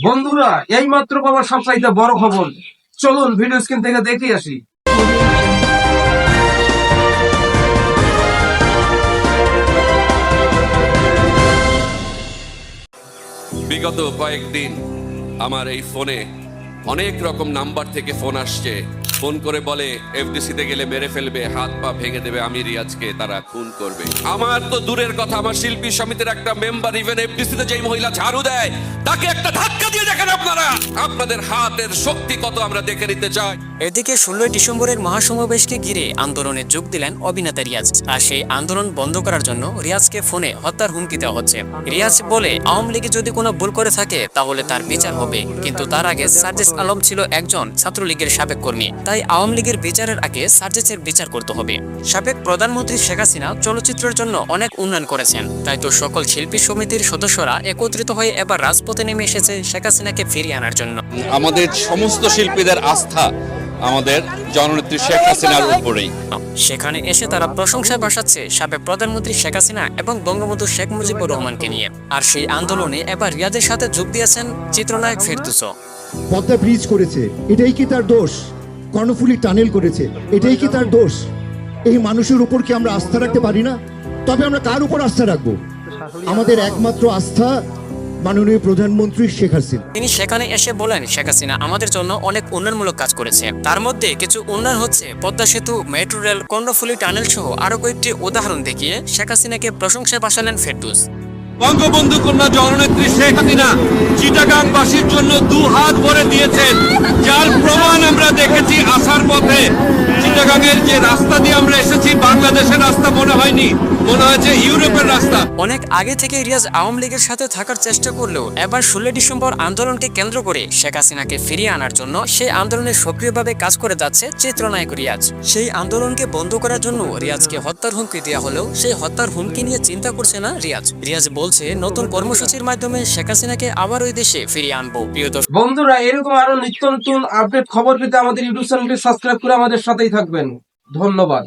বন্ধুরা, এই মাত্র পাওয়া সবচাইতে বড় খবর। চলুন ভিডিও স্ক্রিন থেকে দেখে আসি। বিগত কয়েকদিন আমার এই ফোনে অনেক রকম নাম্বার থেকে ফোন আসছে। ফোন করে বলে এফডিসিতে গেলে মেরে ফেলবে, হাত পা ভেঙে দেবে, আমি রিয়াজকে তারা খুন করবে। আমার তো দূরের কথা, আমার শিল্পী সমিতির একটা মেম্বার ইভেন এফডিসিতে যেই মহিলা ঝাড়ু দেয় তাকে একটা ধাক্কা দিয়ে দেখেন আপনারা। আপনাদের হাতের শক্তি কত আমরা দেখে নিতে চাই। এদিকে 16 ডিসেম্বরের মহাসমাবেশকে ঘিরে আন্দোলনে যোগ দিলেন অভিনেতা রিয়াজ। আর সেই আন্দোলন বন্ধ করার জন্য রিয়াজকে ফোনে হত্যার হুমকি দেওয়া হচ্ছে। রিয়াজ বলে আওয়ামী লীগে যদি কোনো ভুল করে থাকে তাহলে তার বিচার হবে, কিন্তু তার আগে সার্জিস আলম ছিল একজন ছাত্রলীগের সাবেক কর্মী, তাই আওয়ামী লীগের বিচারের আগে সার্জিসের বিচার করতে হবে। সাবেক প্রধানমন্ত্রী শেখ হাসিনা চলচ্চিত্রের জন্য অনেক উন্নয়ন করেছেন, তাই তো সকল শিল্পী সমিতির সদস্যরা একত্রিত হয়ে এবার রাজপথে নেমে এসেছে শেখ হাসিনাকে ফিরিয়ে আনার জন্য। আমাদের সমস্ত শিল্পীদের আস্থা আমাদের জননেত্রী শেখ হাসিনার উপরেই। সেখানে এসে তারা প্রশংসা ভাসাচ্ছে সাবেক প্রধানমন্ত্রী শেখ হাসিনা এবং বঙ্গবন্ধু শেখ মুজিবুর রহমানকে নিয়ে। আর সেই আন্দোলনে এবার রিয়াজের সাথে যোগ দিয়েছেন চিত্রনায়ক ফেরদৌসও। পদ্মা ব্রিজ করেছে, এটাই কি তার দোষ? কর্ণফুলী টানেল করেছে, এটাই কি তার দোষ? এই মানুষের উপর কি আমরা আস্থা রাখতে পারি না? তবে আমরা কার উপর আস্থা রাখবো? আমাদের একমাত্র আস্থা মাননীয় প্রধানমন্ত্রী শেখ হাসিনা। তিনি সেখানে এসে বলেন শেখ হাসিনা আমাদের জন্য অনেক উন্নয়নমূলক কাজ করেছে, তার মধ্যে কিছু উন্নয়ন হচ্ছে পদ্মা সেতু, মেট্রো রেল, কর্ণফুলী টানেল সহ আরো কয়েকটি উদাহরণ দেখিয়ে শেখ হাসিনাকে প্রশংসায় ভাসালেন ফেরদৌস। বঙ্গবন্ধু কন্যা জননেত্রী শেখ হাসিনা চিটাগাংবাসীর জন্য 2 হাত ভরে দিয়েছেন, যার প্রমাণ আমরা দেখেছি আসার পথে। চিটাগাংয়ের যে রাস্তা দিয়ে আমরা এসেছি, বাংলাদেশের রাস্তা মনে হয়নি, মনে হয়েছে ইউরোপের রাস্তা। অনেক আগে থেকে রিয়াজ আওয়ামী লীগের সাথে থাকার চেষ্টা করলেও এবার 16 ডিসেম্বর আন্দোলনকে কেন্দ্র করে শেখ হাসিনাকে ফিরিয়ে আনার জন্য সেই আন্দোলনে সক্রিয়ভাবে কাজ করে যাচ্ছে চিত্রনায়ক রিয়াজ। সেই আন্দোলনকে বন্ধ করার জন্য রিয়াজকে হত্যার হুমকি দেওয়া হলেও সেই হত্যার হুমকি নিয়ে চিন্তা করছে না রিয়াজ। রিয়াজ বলছে নতুন কর্মসূচির মাধ্যমে শেখ হাসিনাকে আবার ওই দেশে ফিরিয়ে আনবো। প্রিয় দর্শক বন্ধুরা, এরকম আরো নিত্য নতুন আপডেট খবর পেতে আমাদের ইউটিউব চ্যানেলটি সাবস্ক্রাইব করে আমাদের সাথেই থাকবেন। ধন্যবাদ।